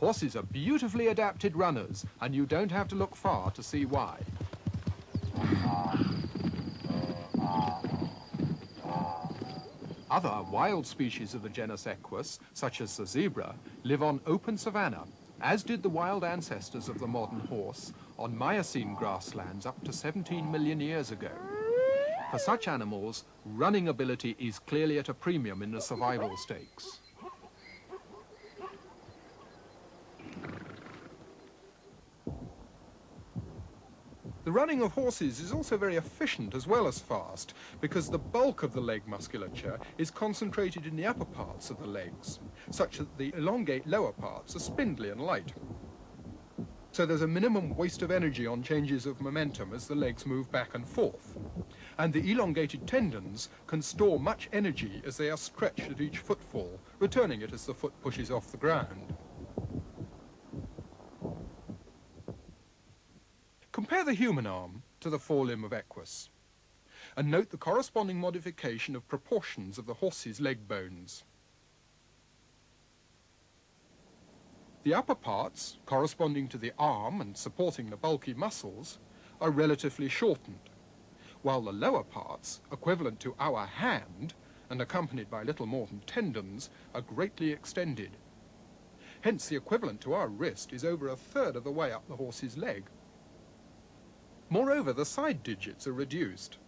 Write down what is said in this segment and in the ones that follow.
Horses are beautifully adapted runners, and you don't have to look far to see why. Other wild species of the genus Equus, such as the zebra, live on open savanna, as did the wild ancestors of the modern horse, on Miocene grasslands up to 17 million years ago. For such animals, running ability is clearly at a premium in the survival stakes. The running of horses is also very efficient as well as fast, because the bulk of the leg musculature is concentrated in the upper parts of the legs, such that the elongate lower parts are spindly and light. So there's a minimum waste of energy on changes of momentum as the legs move back and forth. And the elongated tendons can store much energy as they are stretched at each footfall, returning it as the foot pushes off the ground. Compare the human arm to the forelimb of Equus, and note the corresponding modification of proportions of the horse's leg bones. The upper parts, corresponding to the arm and supporting the bulky muscles, are relatively shortened, while the lower parts, equivalent to our hand and accompanied by little more than tendons, are greatly extended. Hence the equivalent to our wrist is over a third of the way up the horse's leg. Moreover, the side digits are reduced.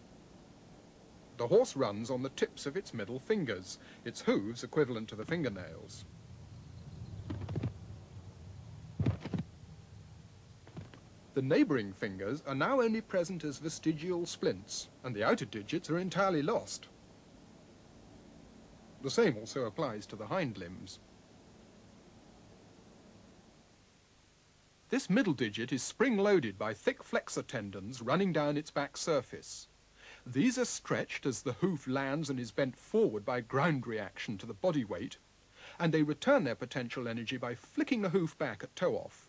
The horse runs on the tips of its middle fingers, its hooves equivalent to the fingernails. The neighbouring fingers are now only present as vestigial splints, and the outer digits are entirely lost. The same also applies to the hind limbs. This middle digit is spring-loaded by thick flexor tendons running down its back surface. These are stretched as the hoof lands and is bent forward by ground reaction to the body weight, and they return their potential energy by flicking the hoof back at toe-off.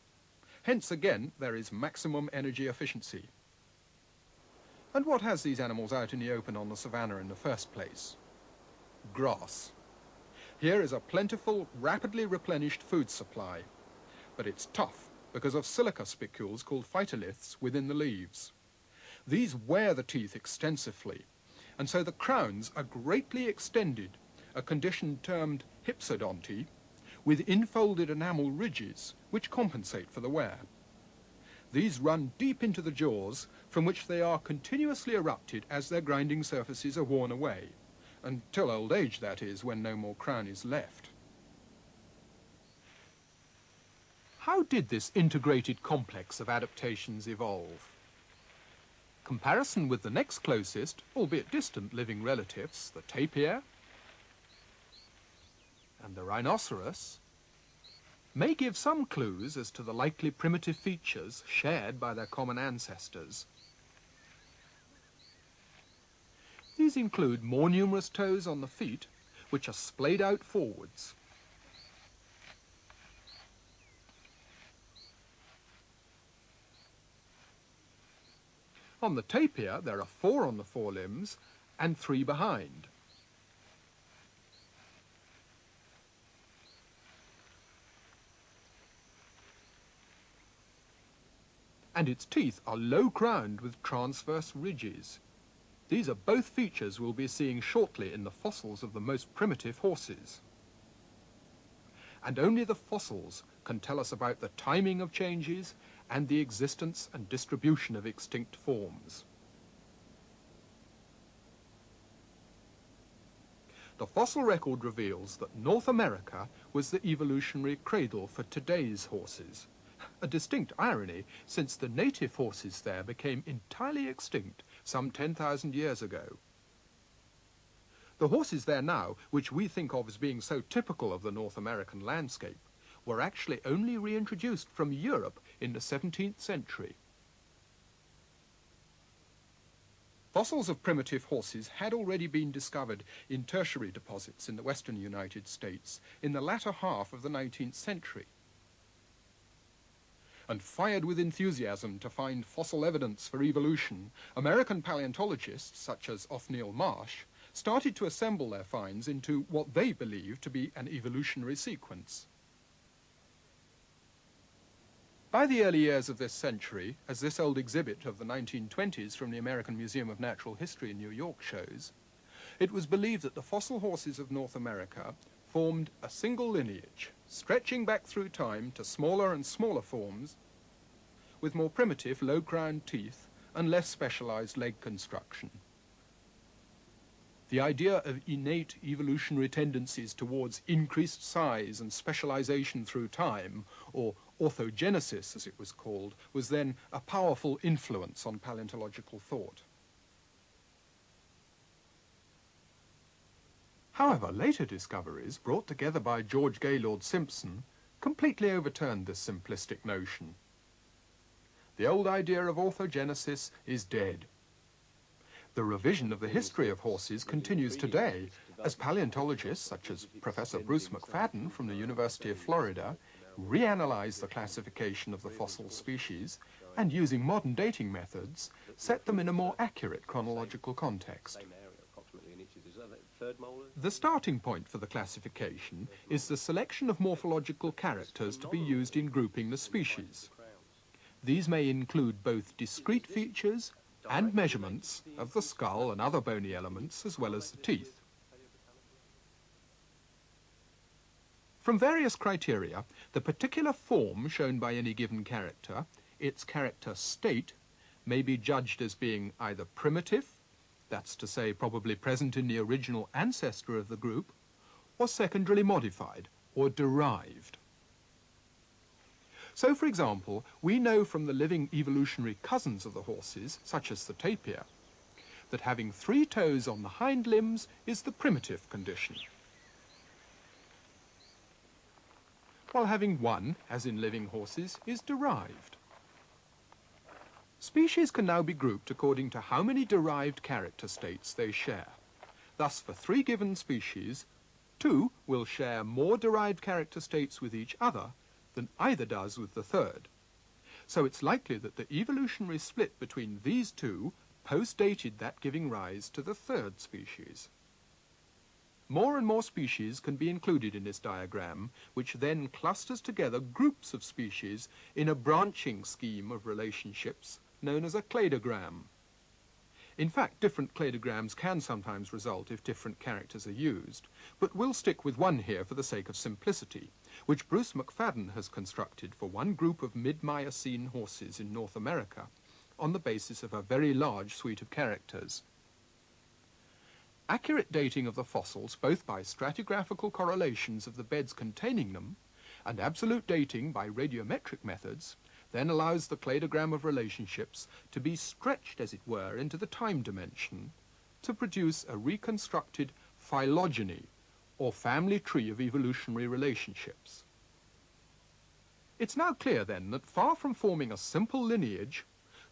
Hence, again, there is maximum energy efficiency. And what has these animals out in the open on the savannah in the first place? Grass. Here is a plentiful, rapidly replenished food supply, but it's tough because of silica spicules called phytoliths within the leaves. These wear the teeth extensively, and so the crowns are greatly extended, a condition termed hypsodonty, with infolded enamel ridges which compensate for the wear. These run deep into the jaws, from which they are continuously erupted as their grinding surfaces are worn away, until old age, that is, when no more crown is left. How did this integrated complex of adaptations evolve? Comparison with the next closest, albeit distant, living relatives, the tapir and the rhinoceros, may give some clues as to the likely primitive features shared by their common ancestors. These include more numerous toes on the feet, which are splayed out forwards. On the tapir, there are 4 on the forelimbs and 3 behind. And its teeth are low-crowned with transverse ridges. These are both features we'll be seeing shortly in the fossils of the most primitive horses. And only the fossils can tell us about the timing of changes and the existence and distribution of extinct forms. The fossil record reveals that North America was the evolutionary cradle for today's horses, a distinct irony since the native horses there became entirely extinct some 10,000 years ago. The horses there now, which we think of as being so typical of the North American landscape, were actually only reintroduced from Europe in the 17th century. Fossils of primitive horses had already been discovered in tertiary deposits in the western United States in the latter half of the 19th century. And fired with enthusiasm to find fossil evidence for evolution, American paleontologists such as Othniel Marsh started to assemble their finds into what they believed to be an evolutionary sequence. By the early years of this century, as this old exhibit of the 1920s from the American Museum of Natural History in New York shows, it was believed that the fossil horses of North America formed a single lineage, stretching back through time to smaller and smaller forms with more primitive low-crowned teeth and less specialized leg construction. The idea of innate evolutionary tendencies towards increased size and specialization through time, or orthogenesis as it was called, was then a powerful influence on paleontological thought. However, later discoveries, brought together by George Gaylord Simpson, completely overturned this simplistic notion. The old idea of orthogenesis is dead. The revision of the history of horses continues today, as paleontologists such as Professor Bruce McFadden from the University of Florida reanalyze the classification of the fossil species and, using modern dating methods, set them in a more accurate chronological context. The starting point for the classification is the selection of morphological characters to be used in grouping the species. These may include both discrete features and measurements of the skull and other bony elements, as well as the teeth. From various criteria, the particular form shown by any given character, its character state, may be judged as being either primitive, that's to say probably present in the original ancestor of the group, or secondarily modified or derived. So, for example, we know from the living evolutionary cousins of the horses, such as the tapir, that having 3 toes on the hind limbs is the primitive condition, while having 1, as in living horses, is derived. Species can now be grouped according to how many derived character states they share. Thus, for 3 given species, 2 will share more derived character states with each other than either does with the third. So it's likely that the evolutionary split between these 2 post-dated that giving rise to the third species. More and more species can be included in this diagram, which then clusters together groups of species in a branching scheme of relationships known as a cladogram. In fact, different cladograms can sometimes result if different characters are used, but we'll stick with one here for the sake of simplicity, which Bruce McFadden has constructed for one group of mid-Miocene horses in North America on the basis of a very large suite of characters. Accurate dating of the fossils, both by stratigraphical correlations of the beds containing them and absolute dating by radiometric methods, then allows the cladogram of relationships to be stretched, as it were, into the time dimension to produce a reconstructed phylogeny, or family tree of evolutionary relationships. It's now clear, then, that far from forming a simple lineage,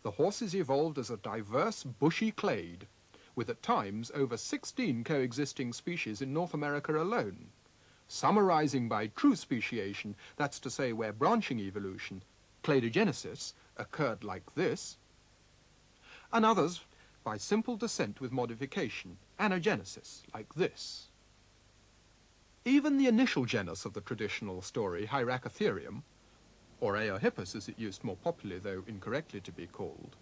the horses evolved as a diverse bushy clade, with at times over 16 coexisting species in North America alone, some arising by true speciation, that's to say where branching evolution, cladogenesis, occurred like this, and others by simple descent with modification, anagenesis, like this. Even the initial genus of the traditional story, Hyracotherium, or Eohippus as it used more popularly, though incorrectly to be called,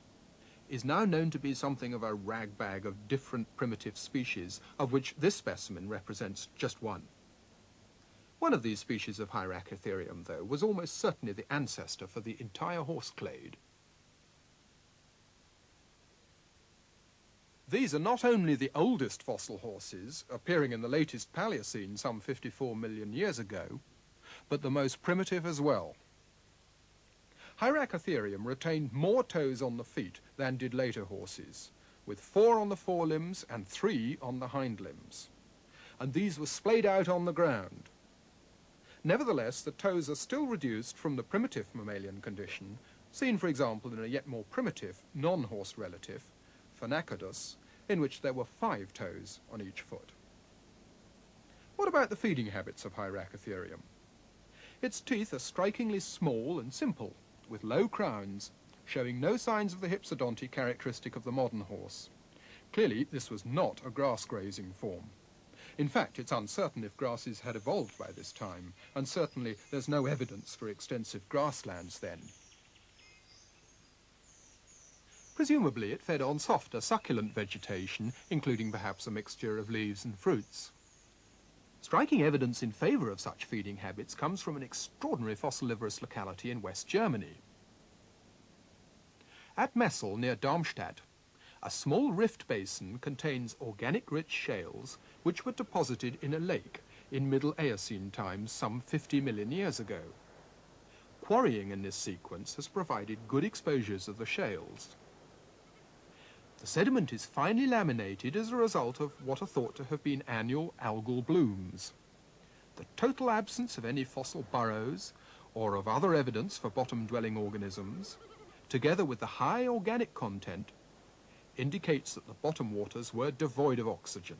is now known to be something of a ragbag of different primitive species, of which this specimen represents just one. One of these species of Hyracotherium, though, was almost certainly the ancestor for the entire horse clade. These are not only the oldest fossil horses, appearing in the latest Paleocene some 54 million years ago, but the most primitive as well. Hyracotherium retained more toes on the feet than did later horses, with 4 on the forelimbs and 3 on the hind limbs, and these were splayed out on the ground. Nevertheless, the toes are still reduced from the primitive mammalian condition, seen, for example, in a yet more primitive, non-horse relative, Phenacodus, in which there were 5 toes on each foot. What about the feeding habits of Hyracotherium? Its teeth are strikingly small and simple, with low crowns, showing no signs of the hypsodonty characteristic of the modern horse. Clearly, this was not a grass-grazing form. In fact, it's uncertain if grasses had evolved by this time, and certainly there's no evidence for extensive grasslands then. Presumably it fed on softer, succulent vegetation, including perhaps a mixture of leaves and fruits. Striking evidence in favour of such feeding habits comes from an extraordinary fossilivorous locality in West Germany. At Messel, near Darmstadt, a small rift basin contains organic-rich shales which were deposited in a lake in Middle Eocene times some 50 million years ago. Quarrying in this sequence has provided good exposures of the shales. The sediment is finely laminated as a result of what are thought to have been annual algal blooms. The total absence of any fossil burrows or of other evidence for bottom-dwelling organisms, together with the high organic content, indicates that the bottom waters were devoid of oxygen.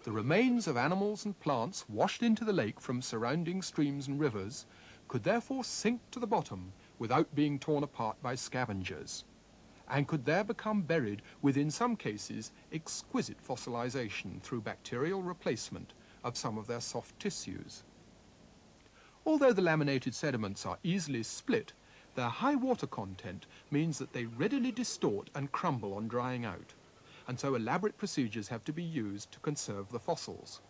The remains of animals and plants washed into the lake from surrounding streams and rivers could therefore sink to the bottom without being torn apart by scavengers, and could there become buried with, in some cases, exquisite fossilization through bacterial replacement of some of their soft tissues. Although the laminated sediments are easily split, their high water content means that they readily distort and crumble on drying out, and so elaborate procedures have to be used to conserve the fossils.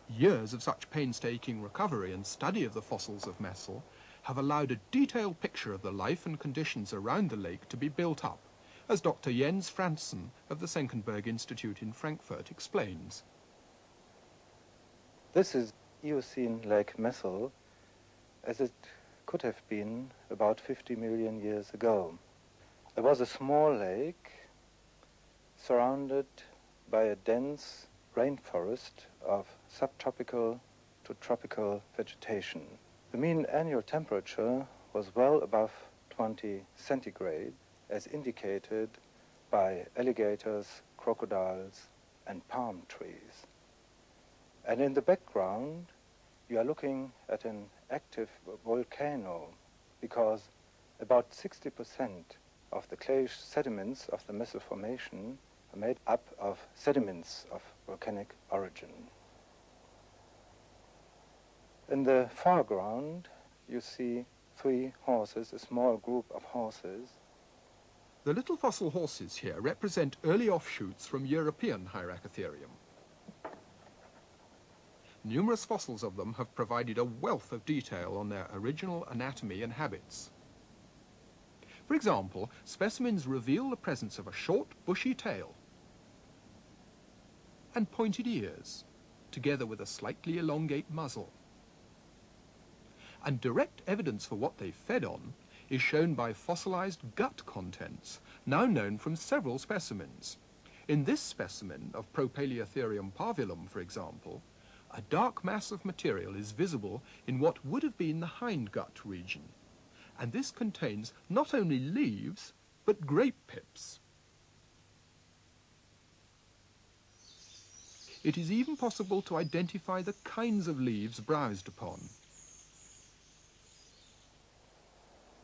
Years of such painstaking recovery and study of the fossils of Messel have allowed a detailed picture of the life and conditions around the lake to be built up, as Dr. Jens Franzen of the Senckenberg Institute in Frankfurt explains. This is Eocene Lake Messel, as it could have been about 50 million years ago. There was a small lake surrounded by a dense rainforest of subtropical to tropical vegetation. The mean annual temperature was well above 20 centigrade, as indicated by alligators, crocodiles, and palm trees. And in the background, you are looking at an active volcano, because about 60% of the clay sediments of the Messel Formation are made up of sediments of volcanic origin. In the foreground, you see 3 horses, a small group of horses. The little fossil horses here represent early offshoots from European Hyracotherium. Numerous fossils of them have provided a wealth of detail on their original anatomy and habits. For example, specimens reveal the presence of a short, bushy tail and pointed ears, together with a slightly elongate muzzle. And direct evidence for what they fed on is shown by fossilized gut contents, now known from several specimens. In this specimen of Propaleotherium parvulum, for example, a dark mass of material is visible in what would have been the hindgut region, and this contains not only leaves, but grape pips. It is even possible to identify the kinds of leaves browsed upon.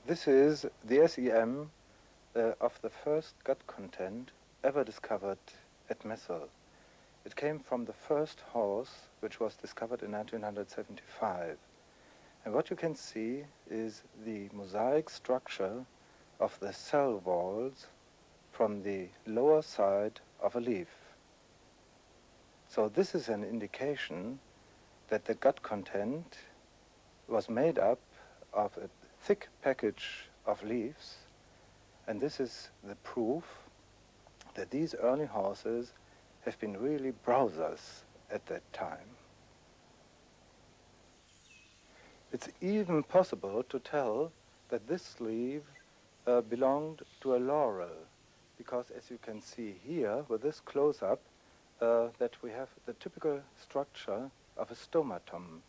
This is the SEM of the first gut content ever discovered at Messel. It came from the first horse, which was discovered in 1975. And what you can see is the mosaic structure of the cell walls from the lower side of a leaf. So this is an indication that the gut content was made up of a thick package of leaves, and this is the proof that these early horses have been really browsers at that time. It's even possible to tell that this leaf belonged to a laurel, because as you can see here with this close-up, that we have the typical structure of a stomatum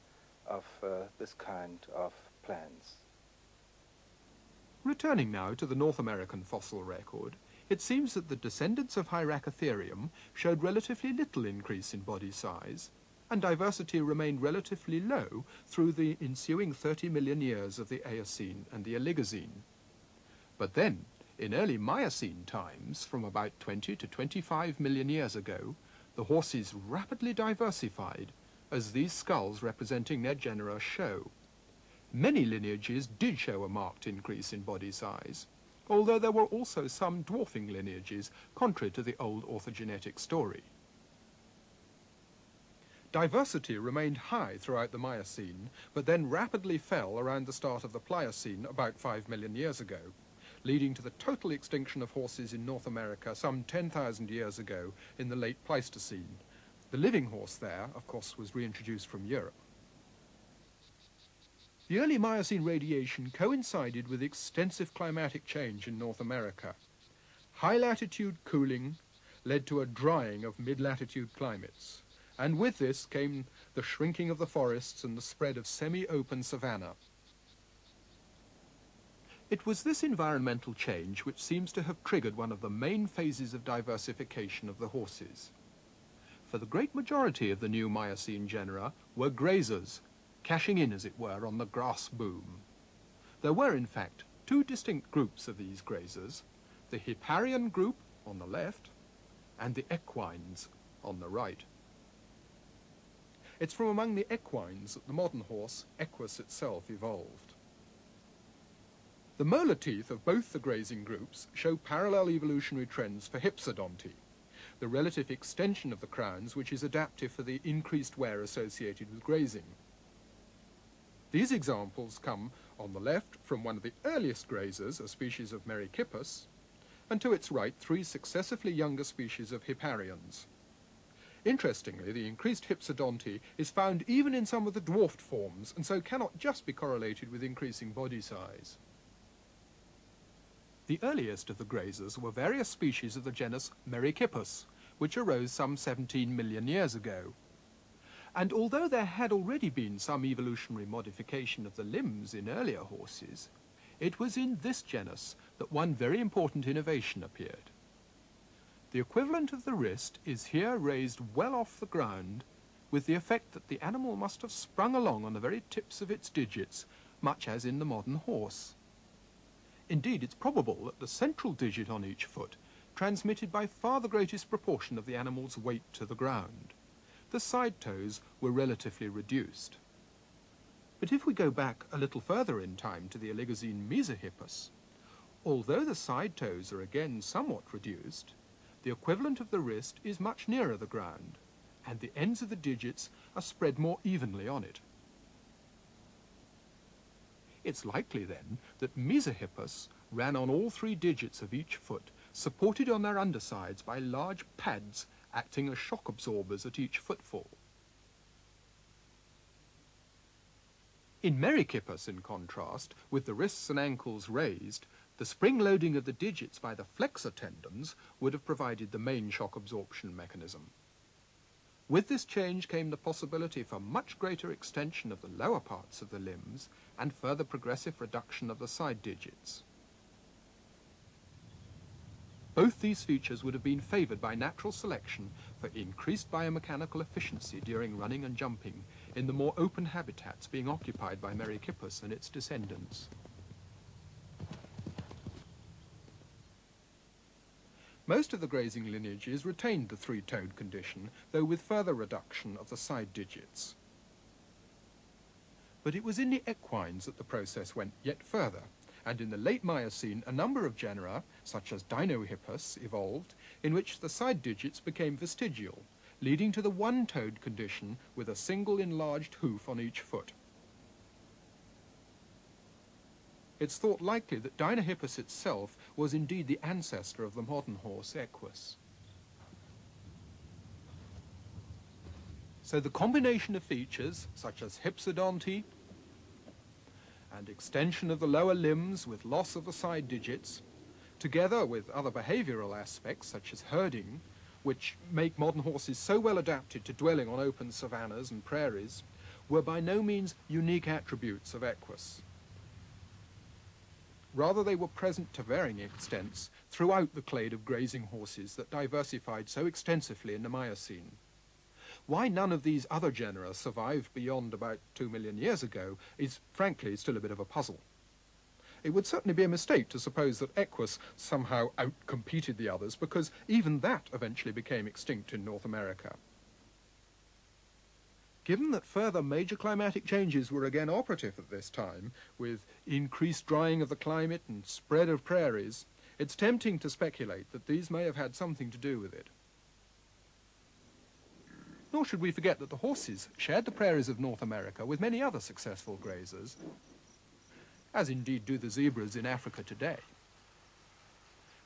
of this kind of plants. Returning now to the North American fossil record, it seems that the descendants of Hyracotherium showed relatively little increase in body size, and diversity remained relatively low through the ensuing 30 million years of the Eocene and the Oligocene. But then, in early Miocene times, from about 20 to 25 million years ago, the horses rapidly diversified, as these skulls representing their genera show. Many lineages did show a marked increase in body size, although there were also some dwarfing lineages, contrary to the old orthogenetic story. Diversity remained high throughout the Miocene, but then rapidly fell around the start of the Pliocene about 5 million years ago, leading to the total extinction of horses in North America some 10,000 years ago in the late Pleistocene. The living horse there, of course, was reintroduced from Europe. The early Miocene radiation coincided with extensive climatic change in North America. High-latitude cooling led to a drying of mid-latitude climates, and with this came the shrinking of the forests and the spread of semi-open savanna. It was this environmental change which seems to have triggered one of the main phases of diversification of the horses. For the great majority of the new Miocene genera were grazers, cashing in, as it were, on the grass boom. There were, in fact, two distinct groups of these grazers, the Hipparian group on the left and the equines on the right. It's from among the equines that the modern horse, Equus itself, evolved. The molar teeth of both the grazing groups show parallel evolutionary trends for hypsodonty, the relative extension of the crowns which is adaptive for the increased wear associated with grazing. These examples come, on the left, from one of the earliest grazers, a species of Merychippus, and to its right, three successively younger species of Hipparians. Interestingly, the increased hypsodonty is found even in some of the dwarfed forms, and so cannot just be correlated with increasing body size. The earliest of the grazers were various species of the genus Merychippus, which arose some 17 million years ago. And although there had already been some evolutionary modification of the limbs in earlier horses, it was in this genus that one very important innovation appeared. The equivalent of the wrist is here raised well off the ground, with the effect that the animal must have sprung along on the very tips of its digits, much as in the modern horse. Indeed, it's probable that the central digit on each foot transmitted by far the greatest proportion of the animal's weight to the ground. The side toes were relatively reduced. But if we go back a little further in time to the Oligocene Mesohippus, although the side toes are again somewhat reduced, the equivalent of the wrist is much nearer the ground, and the ends of the digits are spread more evenly on it. It's likely, then, that Mesohippus ran on all three digits of each foot, supported on their undersides by large pads acting as shock absorbers at each footfall. In Merychippus, in contrast, with the wrists and ankles raised, the spring loading of the digits by the flexor tendons would have provided the main shock absorption mechanism. With this change came the possibility for much greater extension of the lower parts of the limbs and further progressive reduction of the side digits. Both these features would have been favoured by natural selection for increased biomechanical efficiency during running and jumping in the more open habitats being occupied by Merychippus and its descendants. Most of the grazing lineages retained the three-toed condition, though with further reduction of the side digits. But it was in the equines that the process went yet further, and in the late Miocene a number of genera, such as Dinohippus, evolved, in which the side digits became vestigial, leading to the one-toed condition with a single enlarged hoof on each foot. It's thought likely that Dinohippus itself was indeed the ancestor of the modern horse Equus. So the combination of features, such as hypsodonty and extension of the lower limbs with loss of the side digits, together with other behavioral aspects such as herding, which make modern horses so well adapted to dwelling on open savannas and prairies, were by no means unique attributes of Equus. Rather, they were present to varying extents throughout the clade of grazing horses that diversified so extensively in the Miocene. Why none of these other genera survived beyond about 2 million years ago is, frankly, still a bit of a puzzle. It would certainly be a mistake to suppose that Equus somehow outcompeted the others, because even that eventually became extinct in North America. Given that further major climatic changes were again operative at this time, with increased drying of the climate and spread of prairies, it's tempting to speculate that these may have had something to do with it. Nor should we forget that the horses shared the prairies of North America with many other successful grazers, as indeed do the zebras in Africa today.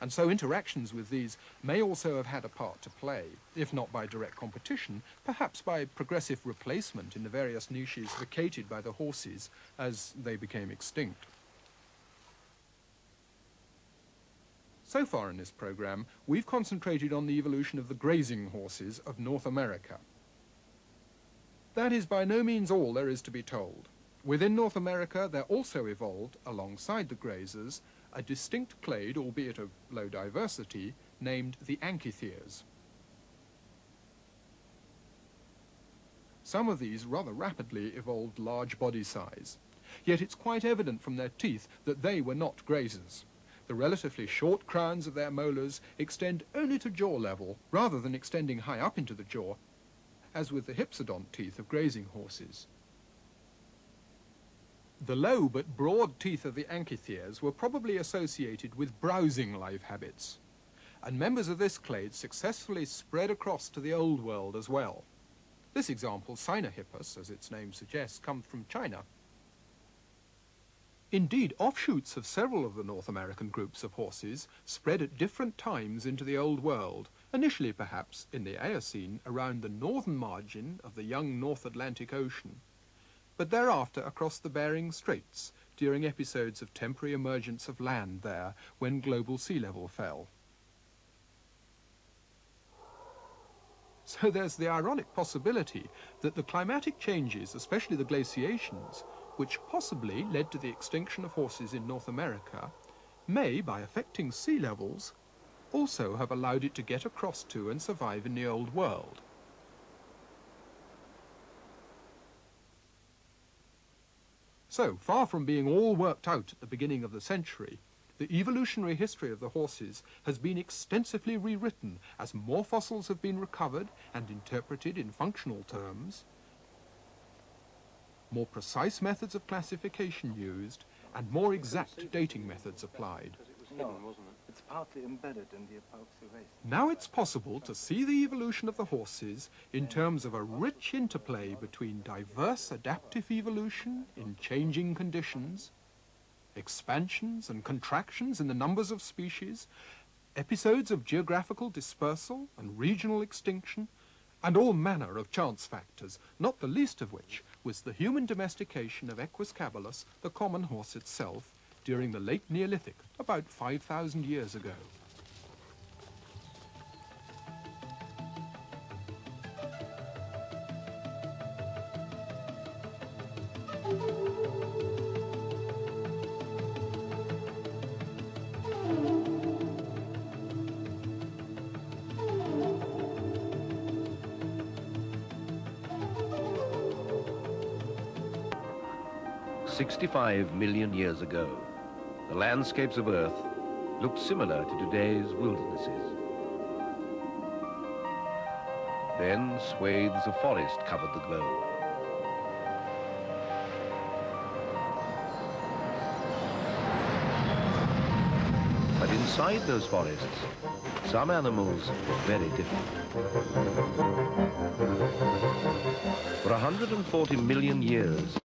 And so interactions with these may also have had a part to play, if not by direct competition, perhaps by progressive replacement in the various niches vacated by the horses as they became extinct. So far in this program, we've concentrated on the evolution of the grazing horses of North America. That is by no means all there is to be told. Within North America, there also evolved, alongside the grazers, a distinct clade, albeit of low diversity, named the Anchitheres. Some of these rather rapidly evolved large body size, yet it's quite evident from their teeth that they were not grazers. The relatively short crowns of their molars extend only to jaw level, rather than extending high up into the jaw, as with the hypsodont teeth of grazing horses. The low but broad teeth of the Anchitheres were probably associated with browsing life habits, and members of this clade successfully spread across to the Old World as well. This example, Sinohippus, as its name suggests, comes from China. Indeed, offshoots of several of the North American groups of horses spread at different times into the Old World, initially perhaps in the Eocene around the northern margin of the young North Atlantic Ocean, but thereafter across the Bering Straits during episodes of temporary emergence of land there when global sea level fell. So there's the ironic possibility that the climatic changes, especially the glaciations, which possibly led to the extinction of horses in North America, may, by affecting sea levels, also have allowed it to get across to and survive in the Old World. So, far from being all worked out at the beginning of the century, the evolutionary history of the horses has been extensively rewritten as more fossils have been recovered and interpreted in functional terms, more precise methods of classification used, and more exact dating methods applied. No, it's partly embedded in the epoxy waste. Now it's possible to see the evolution of the horses in terms of a rich interplay between diverse adaptive evolution in changing conditions, expansions and contractions in the numbers of species, episodes of geographical dispersal and regional extinction, and all manner of chance factors, not the least of which was the human domestication of Equus caballus, the common horse itself, during the late Neolithic, about 5,000 years ago. "65 million years ago, the landscapes of Earth looked similar to today's wildernesses. Then swathes of forest covered the globe. But inside those forests, some animals were very different. For 140 million years,